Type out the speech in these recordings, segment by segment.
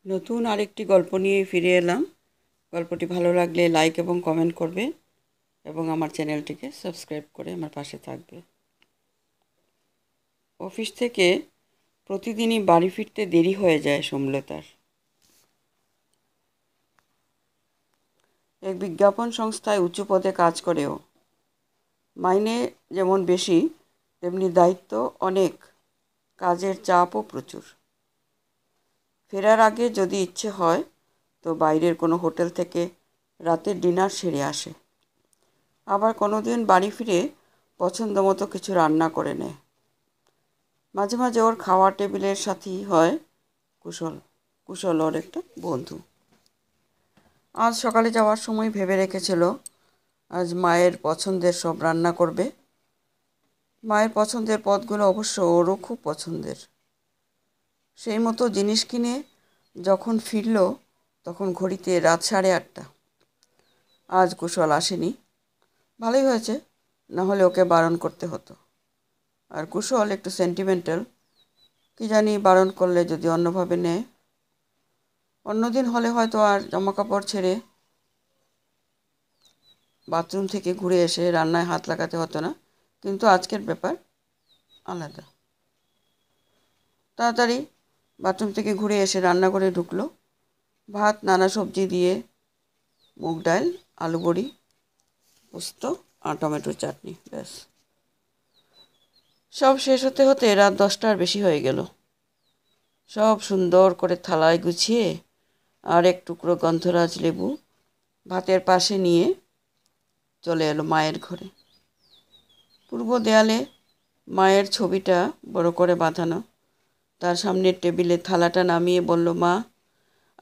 নতুন আরেকটি গল্প নিয়ে ফিরে এলাম। গল্পটি ভালো লাগলে লাইক এবং কমেন্ট করবে এবং আমার চ্যানেলটিকে সাবস্ক্রাইব করে আমার পাশে থাকবে। অফিস থেকে প্রতিদিনই বাড়ি ফিরতে দেরি হয়ে যায় সুমলতার। এক বিজ্ঞাপন সংস্থায় উচ্চ পদে কাজ করেও মাইনে যেমন বেশি, তেমনি দায়িত্ব অনেক, কাজের চাপও প্রচুর। ফেরার আগে যদি ইচ্ছে হয় তো বাইরের কোনো হোটেল থেকে রাতের ডিনার সেরে আসে। আবার কোনো দিন বাড়ি ফিরে পছন্দ মতো কিছু রান্না করে নেয়। মাঝে মাঝে ওর খাওয়া টেবিলের সাথেই হয় কুশল। কুশল ওর একটা বন্ধু। আজ সকালে যাওয়ার সময় ভেবে রেখেছিল আজ মায়ের পছন্দের সব রান্না করবে। মায়ের পছন্দের পদগুলো অবশ্য ওরও খুব পছন্দের। সেই মতো জিনিস কিনে যখন ফিরল তখন ঘড়িতে রাত 8:30। আজ কুশল আসেনি। ভালোই হয়েছে, নাহলে ওকে বারণ করতে হতো। আর কুশল একটু সেন্টিমেন্টাল, কি জানি বারণ করলে যদি অন্যভাবে নেয়। অন্যদিন হলে হয়তো আর জামাকাপড় ছেড়ে বাথরুম থেকে ঘুরে এসে রান্নায় হাত লাগাতে হতো না, কিন্তু আজকের ব্যাপার আলাদা। তাড়াতাড়ি বাথরুম থেকে ঘুরে এসে রান্নাঘরে ঢুকলো। ভাত, নানা সবজি দিয়ে মুগ ডাল, আলু বড়ি, পোস্ত আর টমেটোর চাটনি, ব্যাস। সব শেষ হতে হতে রাত 10টার বেশি হয়ে গেল। সব সুন্দর করে থালায় গুছিয়ে আর এক টুকরো গন্ধরাজ লেবু ভাতের পাশে নিয়ে চলে এলো মায়ের ঘরে। পূর্ব দেয়ালে মায়ের ছবিটা বড় করে বাঁধানো। তার সামনের টেবিলে থালাটা নামিয়ে বলল, মা,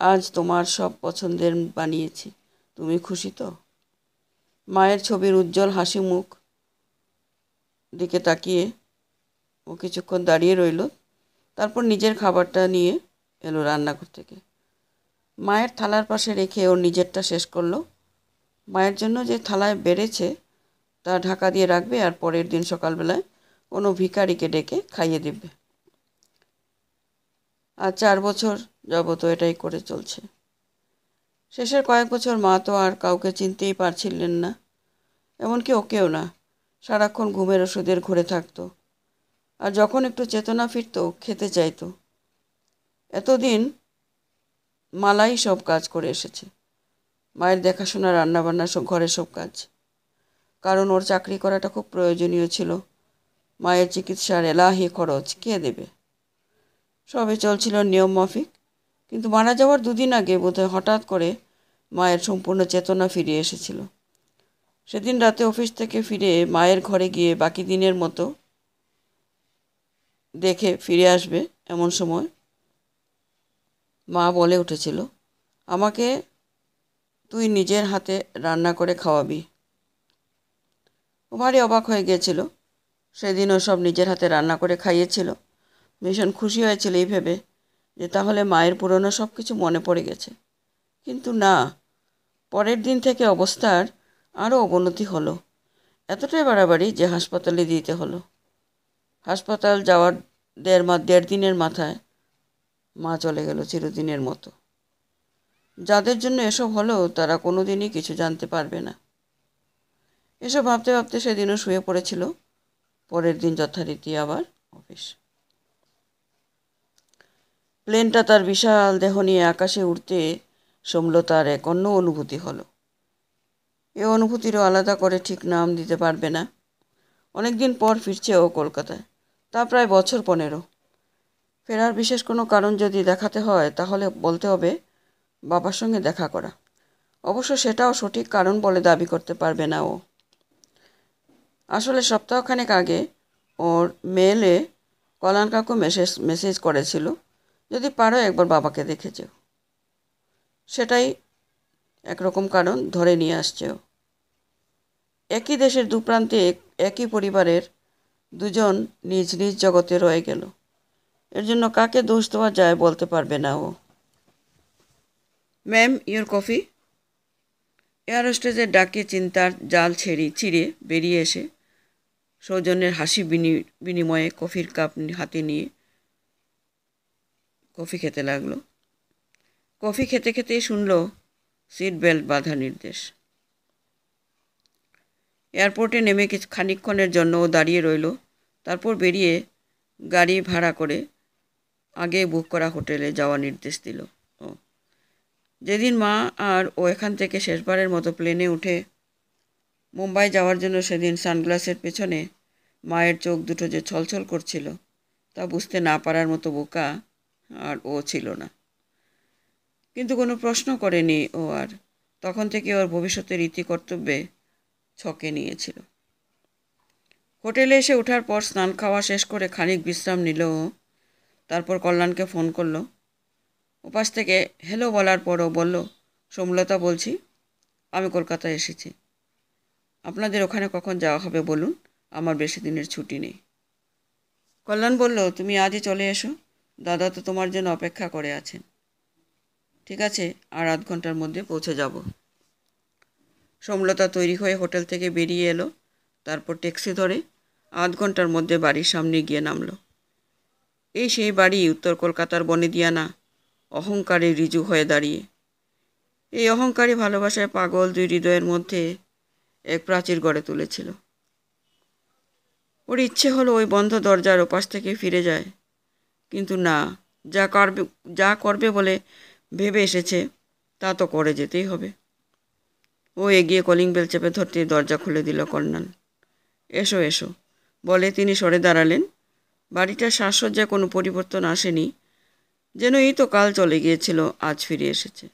আজ তোমার সব পছন্দের বানিয়েছি, তুমি খুশি তো? মায়ের ছবির উজ্জ্বল হাসি মুখ দিকে তাকিয়ে ও কিছুক্ষণ দাঁড়িয়ে রইল। তারপর নিজের খাবারটা নিয়ে এলো রান্নাঘর থেকে। মায়ের থালার পাশে রেখে ওর নিজেরটা শেষ করলো। মায়ের জন্য যে থালায় বেড়েছে তা ঢাকা দিয়ে রাখবে আর পরের দিন সকালবেলায় কোনো ভিখারিকে ডেকে খাইয়ে দেবে। আর 4 বছর যাবত এটাই করে চলছে। শেষের কয়েক বছর মা তো আর কাউকে চিনতেই পারছিলেন না, এমনকি ওকেও না। সারাক্ষণ ঘুমের ওষুধের ঘুরে থাকতো, আর যখন একটু চেতনা ফিরত খেতে চাইতো। এতদিন মালাই সব কাজ করে এসেছে, মায়ের দেখাশোনা, রান্নাবান্না, সব ঘরের সব কাজ। কারণ ওর চাকরি করাটা খুব প্রয়োজনীয় ছিল। মায়ের চিকিৎসার এলাহি খরচ কে দেবে? সবই চলছিল নিয়ম মাফিক। কিন্তু মারা যাওয়ার 2 দিন আগে বোধহয় হঠাৎ করে মায়ের সম্পূর্ণ চেতনা ফিরে এসেছিল। সেদিন রাতে অফিস থেকে ফিরে মায়ের ঘরে গিয়ে বাকি দিনের মতো দেখে ফিরে আসবে এমন সময় মা বলে উঠেছিল, আমাকে তুই নিজের হাতে রান্না করে খাওয়াবি। ও ভারী অবাক হয়ে গিয়েছিল। সেদিনও সব নিজের হাতে রান্না করে খাইয়েছিল। ভীষণ খুশি হয়েছিল এই ভেবে যে তাহলে মায়ের পুরনো সব কিছু মনে পড়ে গেছে। কিন্তু না, পরের দিন থেকে অবস্থার আরও অবনতি হলো। এতটাই বাড়াবাড়ি যে হাসপাতালে দিতে হলো। হাসপাতাল যাওয়ার 1.5 দিনের মাথায় মা চলে গেল চিরদিনের মতো। যাদের জন্য এসব হলো তারা কোনো দিনই কিছু জানতে পারবে না। এসব ভাবতে ভাবতে সেদিনও শুয়ে পড়েছিল। পরের দিন যথারীতি আবার অফিস। প্লেনটা তার বিশাল দেহ নিয়ে আকাশে উঠতে সমলতার এক অন্য অনুভূতি হলো। এ অনুভূতিরও আলাদা করে ঠিক নাম দিতে পারবে না। অনেকদিন পর ফিরছে ও কলকাতায়, তা প্রায় বছর 15। ফেরার বিশেষ কোনো কারণ যদি দেখাতে হয় তাহলে বলতে হবে বাবার সঙ্গে দেখা করা। অবশ্য সেটাও সঠিক কারণ বলে দাবি করতে পারবে না ও। আসলে সপ্তাহখানেক আগে ওর মেলে কল্যাণ কাকু মেসেজ করেছিল, যদি পারো একবার বাবাকে দেখে যেও। সেটাই একরকম কারণ ধরে নিয়ে আসছে ও। একই দেশের দুপ্রান্তে একই পরিবারের দুজন নিজ নিজ জগতে রয়ে গেল। এর জন্য কাকে দোষ দেওয়া যায় বলতে পারবে না ও। Ma'am, your coffee. এয়ার হোস্টেসের ডাকে চিন্তার জাল ছিঁড়ে বেরিয়ে এসে সৌজন্যের হাসি বিনিময়ে কফির কাপ হাতে নিয়ে কফি খেতে লাগলো। কফি খেতে খেতেই শুনল সিট বেল্ট বাঁধার নির্দেশ। এয়ারপোর্টে নেমে খানিকক্ষণের জন্য ও দাঁড়িয়ে রইল। তারপর বেরিয়ে গাড়ি ভাড়া করে আগে বুক করা হোটেলে যাওয়ার নির্দেশ দিল। যেদিন মা আর ও এখান থেকে শেষবারের মতো প্লেনে উঠে মুম্বাই যাওয়ার জন্য, সেদিন সানগ্লাসের পেছনে মায়ের চোখ দুটো যে ছলছল করছিল তা বুঝতে না পারার মতো বোকা আর ও ছিল না। কিন্তু কোনো প্রশ্ন করেনি ও আর। তখন থেকে ওর ভবিষ্যতের রীতি কর্তব্যে ছকে নিয়েছিল। হোটেলে এসে ওঠার পর স্নান খাওয়া শেষ করে খানিক বিশ্রাম নিল ও। তারপর কল্যাণকে ফোন করলো। ওপাশ থেকে হ্যালো বলার পরও বলল, সোমলতা বলছি, আমি কলকাতায় এসেছি। আপনাদের ওখানে কখন যাওয়া হবে বলুন, আমার বেশি দিনের ছুটি নেই। কল্যাণ বলল, তুমি আজই চলে এসো, দাদা তো তোমার জন্য অপেক্ষা করে আছেন। ঠিক আছে, আর আধ ঘন্টার মধ্যে পৌঁছে যাব। সোমলতা তৈরি হয়ে হোটেল থেকে বেরিয়ে এলো। তারপর ট্যাক্সি ধরে আধ ঘন্টার মধ্যে বাড়ির সামনে গিয়ে নামলো। এই সেই বাড়ি, উত্তর কলকাতার বনেদিয়ানা, অহংকারে ঋজু হয়ে দাঁড়িয়ে। এই অহংকারী ভালোবাসায় পাগল দুই হৃদয়ের মধ্যে এক প্রাচীর গড়ে তুলেছিল। ওর ইচ্ছে হলো ওই বন্ধ দরজার ওপাশ থেকে ফিরে যায়, কিন্তু না, যা করবে বলে ভেবে এসেছে তা তো করে যেতেই হবে। ও এগিয়ে কলিং বেল চেপে ধরতে দরজা খুলে দিল কল্যাণ। এসো এসো বলে তিনি সরে দাঁড়ালেন। বাড়িটার সাজসজ্জায় কোনো পরিবর্তন আসেনি, যেন এই তো কাল চলে গিয়েছিল, আজ ফিরে এসেছে।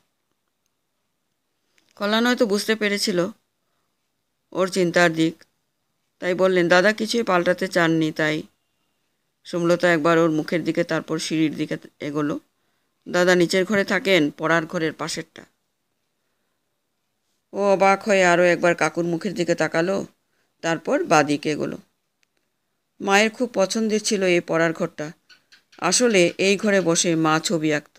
কল্যাণ হয়তো বুঝতে পেরেছিল ওর চিন্তার দিক, তাই বললেন, দাদা কিছুই পাল্টাতে চাননি তাই। সোমলতা একবার ওর মুখের দিকে, তারপর সিঁড়ির দিকে এগোলো। দাদা নিচের ঘরে থাকেন, পড়ার ঘরের পাশেরটা। ও অবাক হয়ে আরও একবার কাকুর মুখের দিকে তাকালো, তারপর বাদিকে এগোলো। মায়ের খুব পছন্দের ছিল এই পড়ার ঘরটা। আসলে এই ঘরে বসে মা ছবি আঁকত।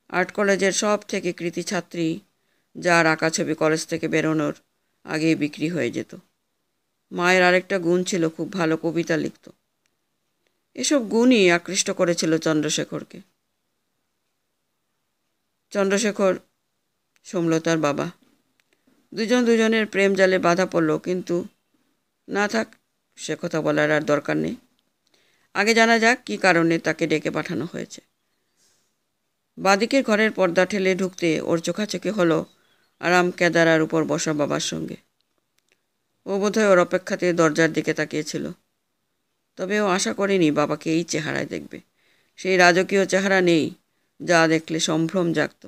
আর্ট কলেজের সব থেকে কৃতি ছাত্রী, যার আঁকা ছবি কলেজ থেকে বেরোনোর আগেই বিক্রি হয়ে যেত। মায়ের আরেকটা গুণ ছিল, খুব ভালো কবিতা লিখত। এসব গুণই আকৃষ্ট করেছিল চন্দ্রশেখরকে। চন্দ্রশেখর সোমলতার বাবা। দুজনের প্রেম জালে বাধা পড়ল, কিন্তু না থাক, সে কথা বলার আর দরকার নেই। আগে জানা যাক কী কারণে তাকে ডেকে পাঠানো হয়েছে। বাদিকের ঘরের পর্দা ঠেলে ঢুকতে ওর চোখাচোখি হলো আরাম কেদারার উপর বসা বাবার সঙ্গে। ও বোধহয় ওর অপেক্ষাতে দরজার দিকে তাকিয়েছিল। তবে ও আশা করেনি বাবাকে এই চেহারায় দেখবে। সেই রাজকীয় চেহারা নেই যা দেখলে সম্ভ্রম জাগত।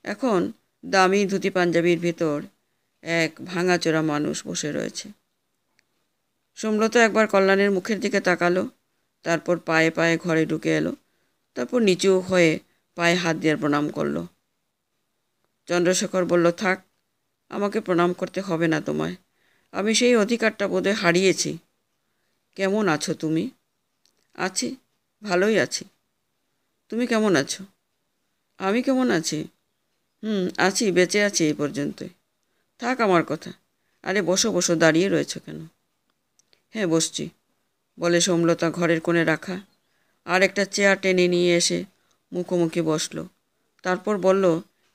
এখন দামি ধুতি পাঞ্জাবির ভেতর এক ভাঙাচোরা মানুষ বসে রয়েছে। সোমলতা একবার কল্যাণের মুখের দিকে তাকালো, তারপর পায়ে পায়ে ঘরে ঢুকে এলো। তারপর নিচু হয়ে পায়ে হাত দিয়ে প্রণাম করলো। চন্দ্রশেখর বলল, থাক, আমাকে প্রণাম করতে হবে না তোমায়। আমি সেই অধিকারটা বোধহয় হারিয়েছি। কেমন আছো তুমি? আছি, ভালোই আছি। তুমি কেমন আছো? আমি কেমন আছি? আছি, বেঁচে আছি এই পর্যন্তই। থাক আমার কথা। আরে বসো বসো, দাঁড়িয়ে রয়েছো কেন? হ্যাঁ বসছি, বলে সোমলতা ঘরের কোণে রাখা আর একটা চেয়ার টেনে নিয়ে এসে মুখোমুখি বসলো। তারপর বলল,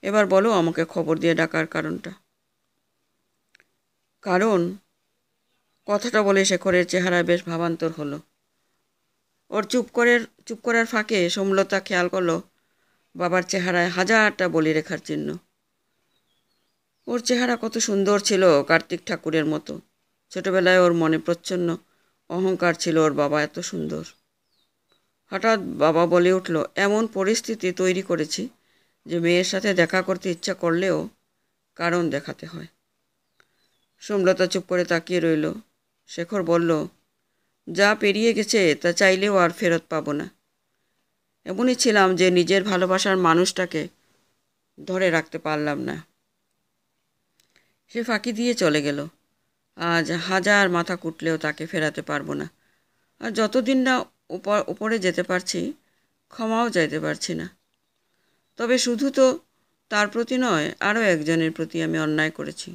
এবার বলো আমাকে খবর দিয়ে ডাকার কারণটা। কারণ? কথাটা বলে শেখরের চেহারায় বেশ ভাবান্তর হলো। ওর চুপ করার ফাঁকে সোমলতা খেয়াল করলো বাবার চেহারায় হাজারটা বলিরেখার চিহ্ন। ওর চেহারা কত সুন্দর ছিল, কার্তিক ঠাকুরের মতো। ছোটবেলায় ওর মনে প্রচ্ছন্ন অহংকার ছিল, ওর বাবা এত সুন্দর। হঠাৎ বাবা বলে উঠল, এমন পরিস্থিতি তৈরি করেছি যে মেয়ের সাথে দেখা করতে ইচ্ছা করলেও কারণ দেখাতে হয়। সোমলতা চুপ করে তাকিয়ে রইল। শেখর বলল, যা পেরিয়ে গেছে তা চাইলেও আর ফেরত পাবো না। এমনই ছিলাম যে নিজের ভালোবাসার মানুষটাকে ধরে রাখতে পারলাম না। সে ফাঁকি দিয়ে চলে গেল। আজ হাজার মাথা কুটলেও তাকে ফেরাতে পারবো না। আর যতদিন না উপরে যেতে পারছি, ক্ষমাও চাইতে পারছি না। তবে শুধু তো তার প্রতি নয়, আরও একজনের প্রতি আমি অন্যায় করেছি।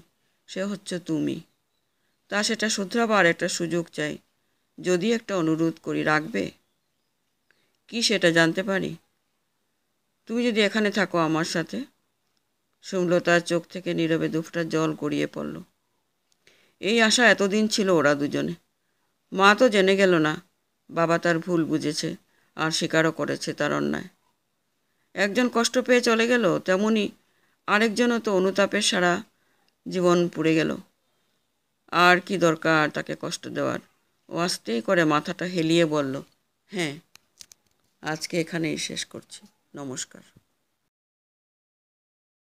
সে হচ্ছে তুমি। তা সেটা শুধরাবার একটা সুযোগ চাই। যদি একটা অনুরোধ করি, রাখবে? কি সেটা জানতে পারি? তুমি যদি এখানে থাকো আমার সাথে। সুমলতার চোখ থেকে নীরবে দুফটা জল গড়িয়ে পড়ল। এই আশা এতদিন ছিল ওরা দুজনে। মা তো জেনে গেল না, বাবা তার ভুল বুঝেছে আর স্বীকারও করেছে তার অন্যায়। একজন কষ্ট পেয়ে চলে গেল, তেমনি আরেকজনও তো অনুতাপের সারা জীবন পুড়ে গেল। আর কি দরকার তাকে কষ্ট দেওয়ার। ও আস্তে করে মাথাটা হেলিয়ে বলল, হ্যাঁ, আজকে এখানেই শেষ করছি। নমস্কার।